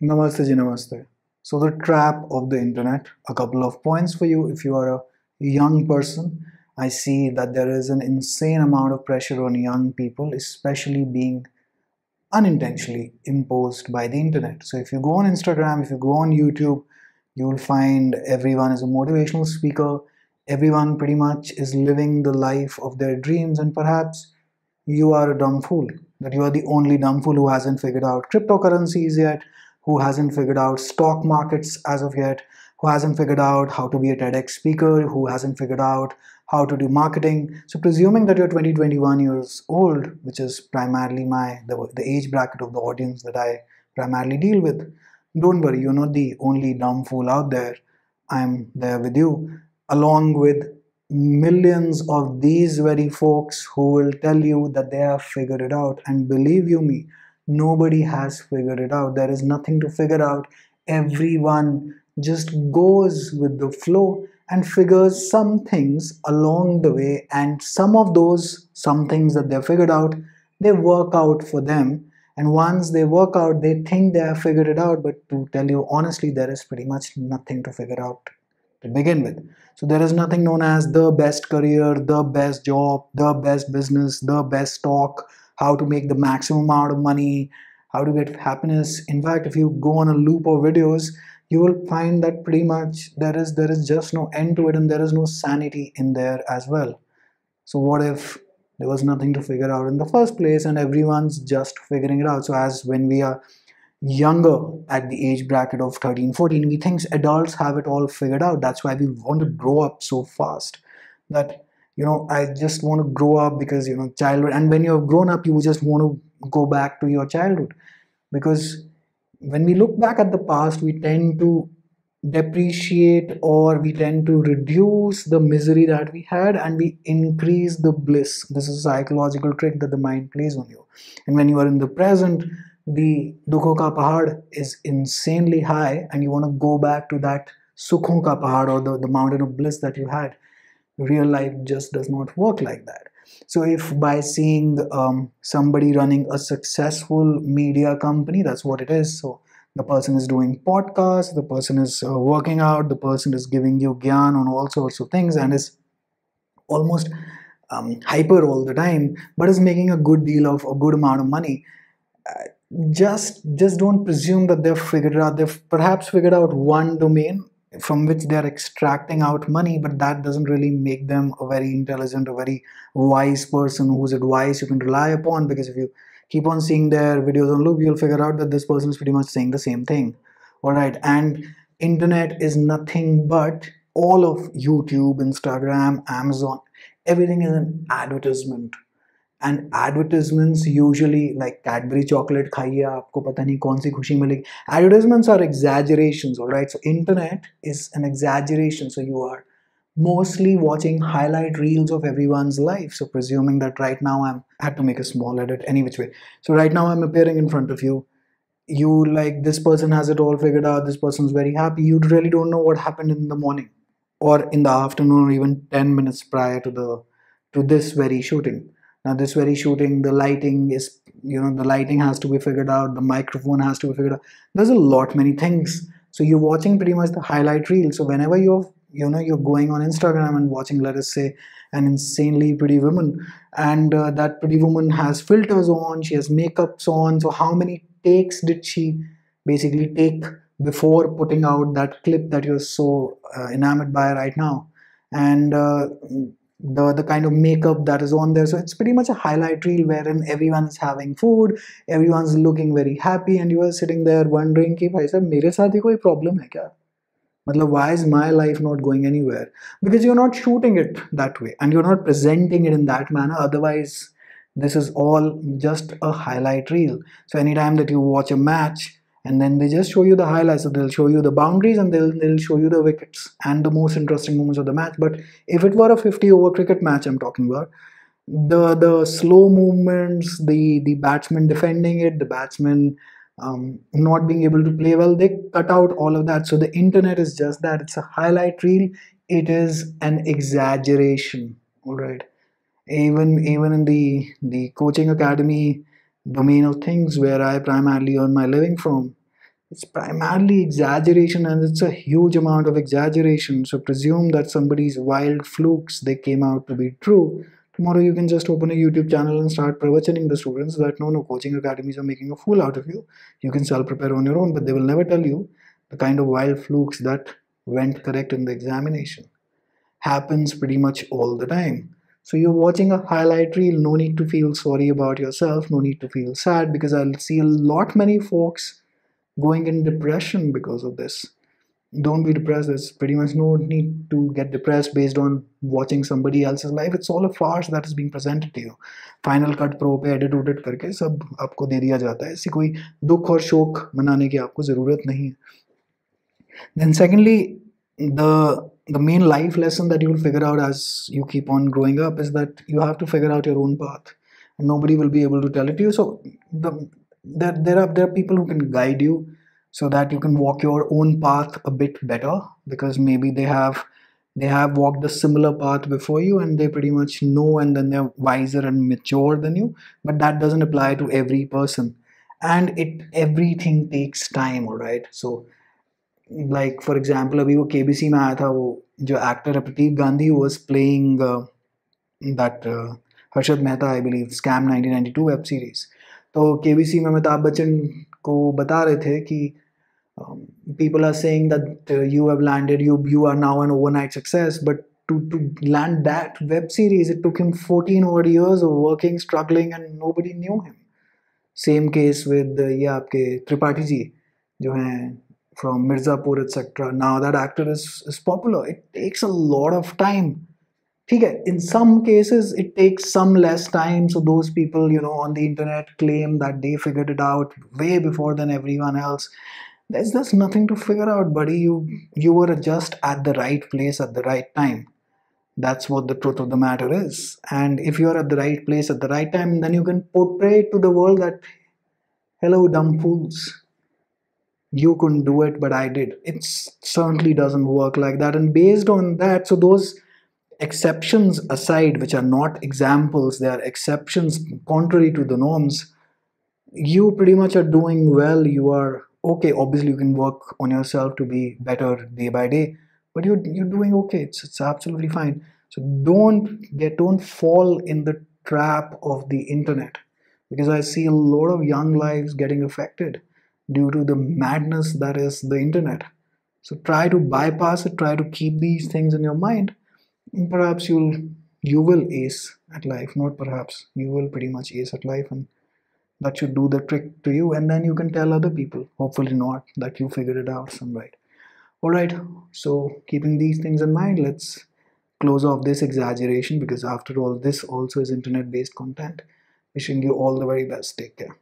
Namaste ji, namaste. So the trap of the internet, a couple of points for you. If you are a young person, I see that there is an insane amount of pressure on young people, especially being unintentionally imposed by the internet. So if you go on Instagram, if you go on YouTube, you will find everyone is a motivational speaker. Everyone pretty much is living the life of their dreams, and perhaps you are a dumb fool. That you are the only dumb fool who hasn't figured out cryptocurrencies yet, who hasn't figured out stock markets as of yet, who hasn't figured out how to be a TEDx speaker, who hasn't figured out how to do marketing. So presuming that you're 20, 21 years old, which is primarily the age bracket of the audience that I primarily deal with, don't worry, you're not the only dumb fool out there. I'm there with you, along with millions of these very folks who will tell you that they have figured it out. And believe you me, nobody has figured it out. There is nothing to figure out. Everyone just goes with the flow and figures some things along the way, and some of those some things that they figured out, they work out for them. And once they work out, they think they have figured it out, but to tell you honestly, there is pretty much nothing to figure out to begin with. So there is nothing known as the best career, the best job, the best business, the best stock, how to make the maximum amount of money, how to get happiness. In fact, if you go on a loop of videos, you will find that pretty much there is just no end to it, and there is no sanity in there as well. So what if there was nothing to figure out in the first place and everyone's just figuring it out? So as when we are younger, at the age bracket of 13, 14, we think adults have it all figured out. That's why we want to grow up so fast, that I just want to grow up because childhood. And when you've grown up, you just want to go back to your childhood, because when we look back at the past, we tend to depreciate, or we tend to reduce the misery that we had, and we increase the bliss. This is a psychological trick that the mind plays on you. And when you are in the present, the dukho ka pahad is insanely high, and you want to go back to that sukhon ka pahad, or the mountain of bliss that you had. Real life just does not work like that. So if by seeing somebody running a successful media company, that's what it is. So the person is doing podcasts, the person is working out, the person is giving you gyan on all sorts of things, and is almost hyper all the time, but is making a good deal of a good amount of money. uh, just don't presume that they've figured it out. They've perhaps figured out one domain from which they're extracting out money, but that doesn't really make them a very intelligent, a very wise person whose advice you can rely upon. Because if you keep on seeing their videos on loop, you'll figure out that this person is pretty much saying the same thing. All right. And internet is nothing but all of YouTube, Instagram, Amazon, everything is an advertisement. And advertisements usually, like Cadbury chocolate खाइए आपको पता नहीं कौन सी खुशी मिलेगी. Advertisements are exaggerations, all right? So internet is an exaggeration. So you are mostly watching highlight reels of everyone's life. So presuming that right now I had to make a small edit any which way. So right now I'm appearing in front of you. You, like, this person has it all figured out. This person's very happy. You really don't know what happened in the morning, or in the afternoon, or even 10 minutes prior to this very shooting. Now this very shooting, the lighting is, the lighting has to be figured out, the microphone has to be figured out. There's a lot many things. So you're watching pretty much the highlight reel. So whenever you're going on Instagram and watching, let us say, an insanely pretty woman, and that pretty woman has filters on, she has makeups on. So how many takes did she basically take before putting out that clip that you're so enamored by right now? And the kind of makeup that is on there. So it's pretty much a highlight reel wherein everyone is having food, everyone's looking very happy, and you are sitting there wondering कि भाई साहब मेरे साथ ही कोई problem है क्या? मतलब, why is my life not going anywhere? Because you're not shooting it that way, and you're not presenting it in that manner. Otherwise, this is all just a highlight reel. So anytime that you watch a match, and then they just show you the highlights, so they'll show you the boundaries, and they'll show you the wickets and the most interesting moments of the match. But if it were a 50 over cricket match I'm talking about, the slow movements, the batsman defending it, the batsman not being able to play well, they cut out all of that. So the internet is just that, it's a highlight reel. It is an exaggeration. All right. Even in the coaching academy domain of things, where I primarily earn my living from, It's primarily exaggeration, and it's a huge amount of exaggeration. So presume that somebody's wild flukes, they came out to be true. Tomorrow you can just open a YouTube channel and start provisioning the students that no, coaching academies are making a fool out of you. You can self-prepare on your own, but they will never tell you the kind of wild flukes that went correct in the examination. Happens pretty much all the time. So you're watching a highlight reel, no need to feel sorry about yourself, no need to feel sad, because I'll see a lot many folks going in depression because of this. Don't be depressed. There's pretty much no need to get depressed based on watching somebody else's life. It's all a farce that is being presented to you. Final Cut Pro पे edit उडिट करके सब आपको दे दिया जाता है. ऐसी कोई दुख और शोक मनाने की आपको ज़रूरत नहीं है. Then secondly, the main life lesson that you will figure out as you keep on growing up is that you have to figure out your own path, and nobody will be able to tell it to you. So there are people who can guide you so that you can walk your own path a bit better, because maybe they have walked a similar path before you and they pretty much know, and then they're wiser and mature than you. But that doesn't apply to every person, and everything takes time. All right, so like for example, अभी वो KBC में आया था, वो जो actor है Prateek Gandhi, was playing that Harshad Mehta, I believe, Scam 1992 web series. तो KBC में अमिताभ बच्चन को बता रहे थे कि people are saying that you have landed, you are now an overnight success, but to land that web series, it took him 14 odd years of working, struggling, and nobody knew him. Same case with ये आपके त्रिपाठी जी जो हैं from Mirzapur, etc. Now that actor is popular. It takes a lot of time. ठीक है, in some cases it takes some less time. So those people, on the internet claim that they figured it out way before than everyone else. There's nothing to figure out, buddy. You were just at the right place at the right time. That's what the truth of the matter is. And if you're at the right place at the right time, then you can portray to the world that, hello, dumb fools, you couldn't do it, but I did. It certainly doesn't work like that. And based on that, so those exceptions aside, which are not examples, they are exceptions contrary to the norms, you pretty much are doing well. You are okay. Obviously, you can work on yourself to be better day by day, but you're doing okay. It's absolutely fine. So don't fall in the trap of the internet, because I see a lot of young lives getting affected due to the madness that is the internet. So try to bypass it, try to keep these things in your mind, and perhaps you will ace at life. Not perhaps, you will pretty much ace at life, and that should do the trick to you, and then you can tell other people, hopefully not, that you figured it out some right. Alright, so keeping these things in mind, let's close off this exaggeration, because after all, this also is internet based content. Wishing you all the very best. Take care.